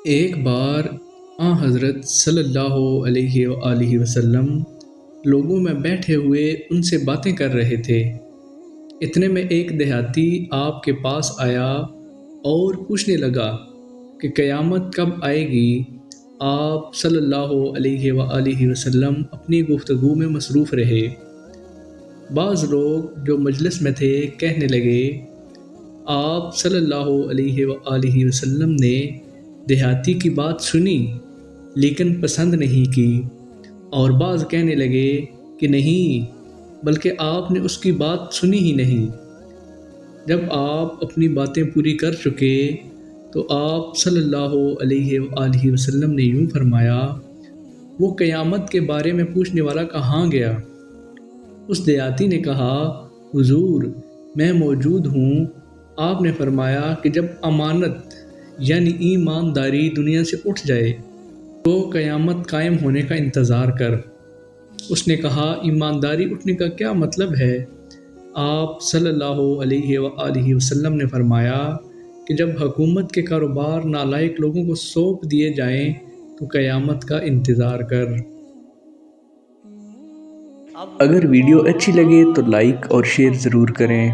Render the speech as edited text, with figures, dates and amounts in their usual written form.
ایک بار حضرت صلی اللہ علیہ وآلہ وسلم لوگوں میں بیٹھے ہوئے ان سے باتیں کر رہے تھے۔ اتنے میں ایک دیہاتی آپ کے پاس آیا اور پوچھنے لگا کہ قیامت کب آئے گی۔ آپ صلی اللہ علیہ وآلہ وسلم اپنی گفتگو میں مصروف رہے۔ بعض لوگ جو مجلس میں تھے کہنے لگے، آپ صلی اللہ علیہ وآلہ وسلم نے دیہاتی کی بات سنی لیکن پسند نہیں کی، اور بعض کہنے لگے کہ نہیں، بلکہ آپ نے اس کی بات سنی ہی نہیں۔ جب آپ اپنی باتیں پوری کر چکے تو آپ صلی اللہ علیہ وآلہ وسلم نے یوں فرمایا، وہ قیامت کے بارے میں پوچھنے والا کہاں گیا؟ اس دیہاتی نے کہا، حضور میں موجود ہوں۔ آپ نے فرمایا کہ جب امانت یعنی ایمانداری دنیا سے اٹھ جائے تو قیامت قائم ہونے کا انتظار کر۔ اس نے کہا، ایمانداری اٹھنے کا کیا مطلب ہے؟ آپ صلی اللہ علیہ وآلہ وسلم نے فرمایا کہ جب حکومت کے کاروبار نالائق لوگوں کو سونپ دیے جائیں تو قیامت کا انتظار کر۔ اگر ویڈیو اچھی لگے تو لائک اور شیئر ضرور کریں۔